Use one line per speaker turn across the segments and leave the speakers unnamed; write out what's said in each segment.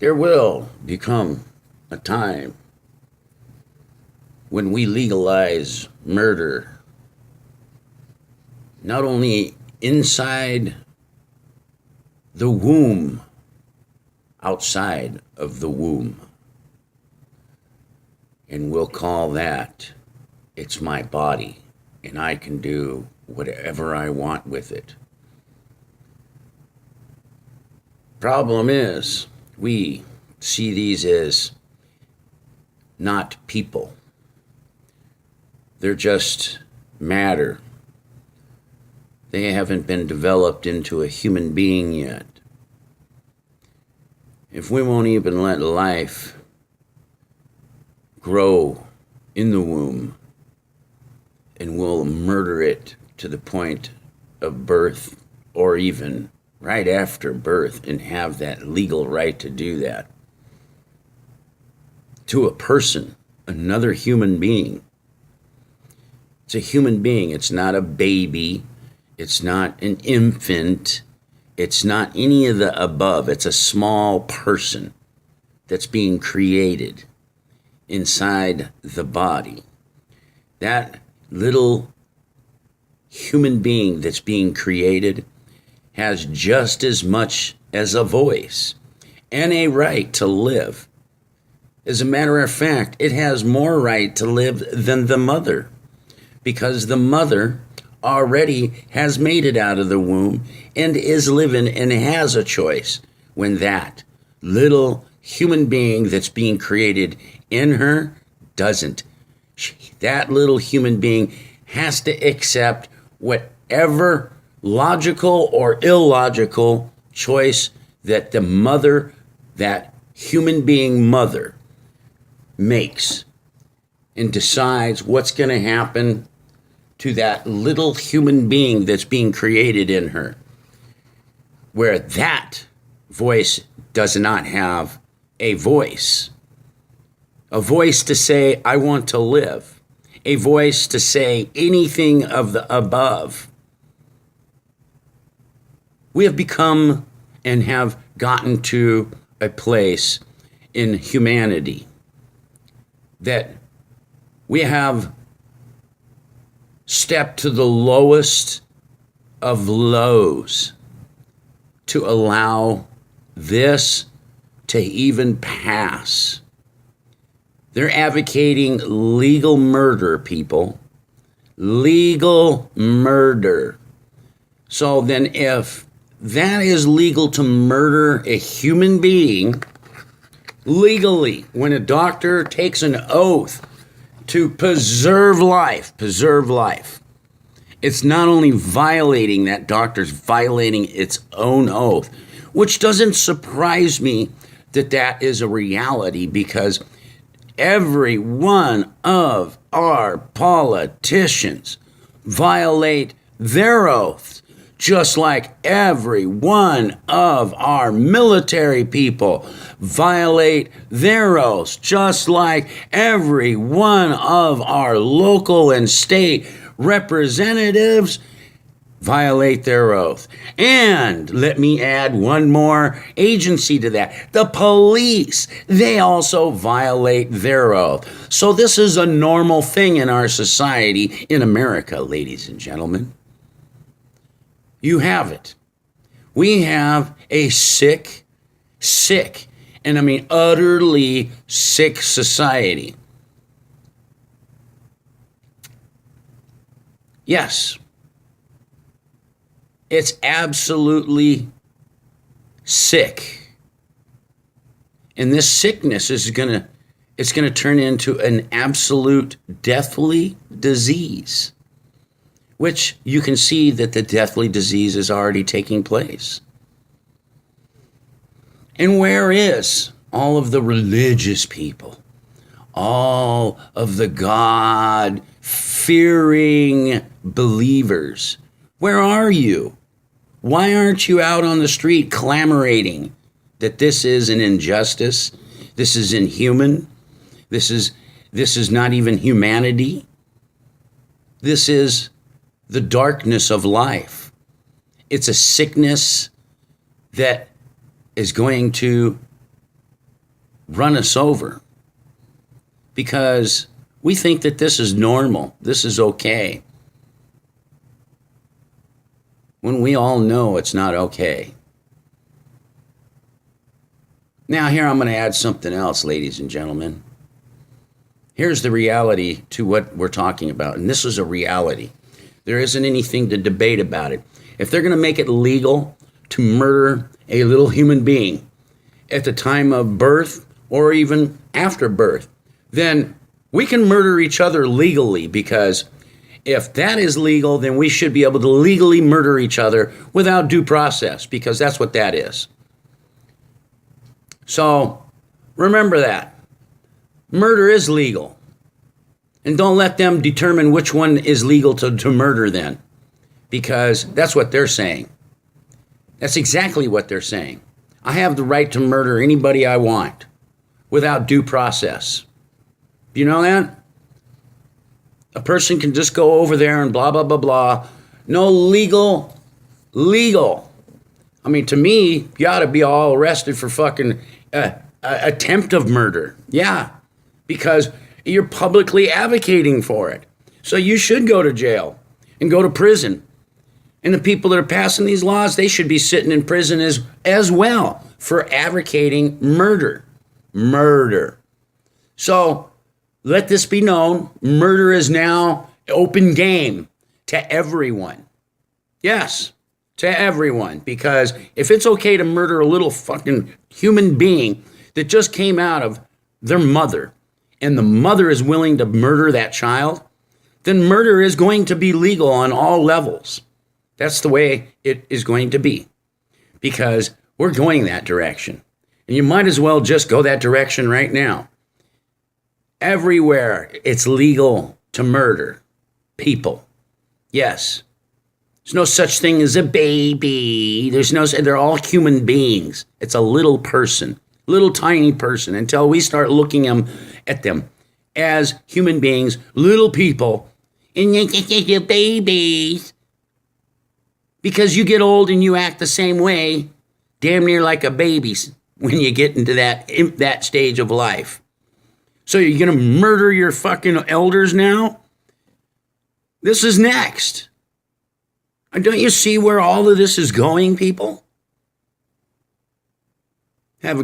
There will become a time when we legalize murder, not only inside the womb, outside of the womb. And we'll call that, it's my body, and I can do whatever I want with it. Problem is, we see these as not people. They're just matter. They haven't been developed into a human being yet. If we won't even let life grow in the womb, and we'll murder it to the point of birth, or even right after birth, and have that legal right to do that to a person, another human being. It's a human being. It's not a baby. It's not an infant. It's not any of the above. It's a small person that's being created inside the body. That little human being that's being created has just as much as a voice and a right to live. As a matter of fact, it has more right to live than the mother, because the mother already has made it out of the womb and is living and has a choice, when that little human being that's being created in her doesn't. That little human being has to accept whatever logical or illogical choice that the mother, that human being mother, makes, and decides what's going to happen to that little human being that's being created in her, where that voice does not have a voice to say, I want to live, a voice to say anything of the above. We have become and have gotten to a place in humanity that we have stepped to the lowest of lows to allow this to even pass. They're advocating legal murder, people. Legal murder. So then if that is legal to murder a human being, legally, when a doctor takes an oath to preserve life, it's not only violating, that doctor's violating its own oath, which doesn't surprise me that that is a reality, because every one of our politicians violate their oaths, just like every one of our military people violate their oaths, just like every one of our local and state representatives violate their oath. And let me add one more agency to that. The police, they also violate their oath. So this is a normal thing in our society in America, ladies and gentlemen. You have it. We have a sick, and I mean utterly sick society. Yes, it's absolutely sick. And this sickness is gonna turn into an absolute deathly disease, which you can see that the deathly disease is already taking place. And where is all of the religious people, all of the God-fearing believers? Where are you? Why aren't you out on the street clamoring that this is an injustice? This is inhuman. This is not even humanity. This is the darkness of life. It's a sickness that is going to run us over because we think that this is normal, this is okay, when we all know it's not okay. Now here I'm going to add something else, ladies and gentlemen. Here's the reality to what we're talking about, and this is a reality. There isn't anything to debate about it. If they're going to make it legal to murder a little human being at the time of birth or even after birth, then we can murder each other legally, because if that is legal, then we should be able to legally murder each other without due process, because that's what that is. So remember that. Murder is legal. And don't let them determine which one is legal to murder then, because that's what they're saying. That's exactly what they're saying. I have the right to murder anybody I want without due process. Do you know that? A person can just go over there and blah, blah, blah, blah. No legal. I mean, to me, you ought to be all arrested for fucking attempt of murder. Yeah, because you're publicly advocating for it. So you should go to jail and go to prison. And the people that are passing these laws, they should be sitting in prison as well for advocating murder. Murder. So let this be known. Murder is now open game to everyone. Yes, to everyone. Because if it's okay to murder a little fucking human being that just came out of their mother, and the mother is willing to murder that child, then murder is going to be legal on all levels. That's the way it is going to be, because we're going that direction. And you might as well just go that direction right now. Everywhere it's legal to murder people. Yes. There's no such thing as a baby. They're all human beings. It's a little person, little tiny person, until we start looking at them as human beings, little people, and they're babies. Because you get old and you act the same way, damn near like a baby when you get into that stage of life. So you're going to murder your fucking elders now? This is next. Don't you see where all of this is going, people? Have a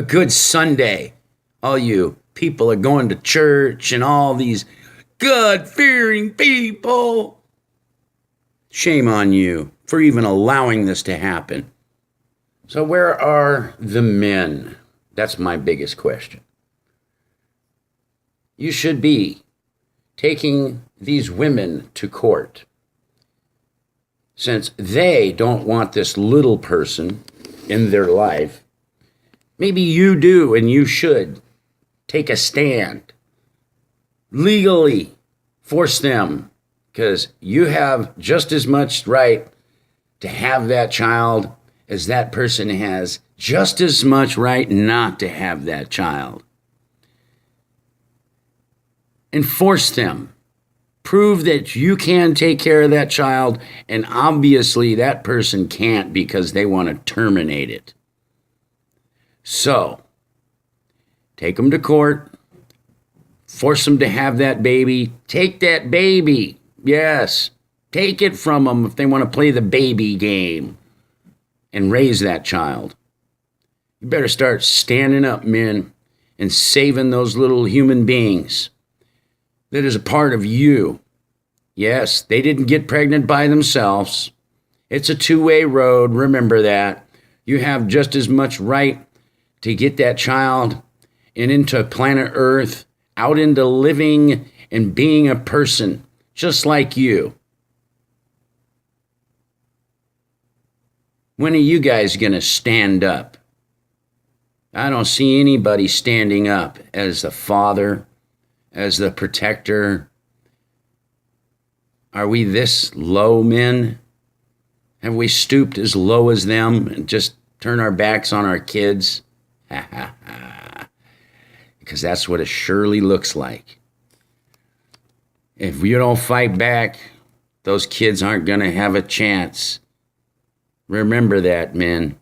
good Sunday. All you people are going to church and all these God-fearing people. Shame on you for even allowing this to happen. So where are the men? That's my biggest question. You should be taking these women to court, since they don't want this little person in their life. Maybe you do, and you should take a stand. Legally force them, because you have just as much right to have that child as that person has just as much right not to have that child. And force them. Prove that you can take care of that child, and obviously that person can't because they want to terminate it. So, take them to court, force them to have that baby, take that baby. Yes, take it from them if they want to play the baby game and raise that child. You better start standing up, men, and saving those little human beings that is a part of you. Yes, they didn't get pregnant by themselves. It's a two-way road. Remember that. You have just as much right to get that child and into planet Earth, out into living and being a person just like you. When are you guys going to stand up? I don't see anybody standing up as the father, as the protector. Are we this low, men? Have we stooped as low as them and just turn our backs on our kids? Ha ha ha. Because that's what it surely looks like. If you don't fight back, those kids aren't going to have a chance. Remember that, men.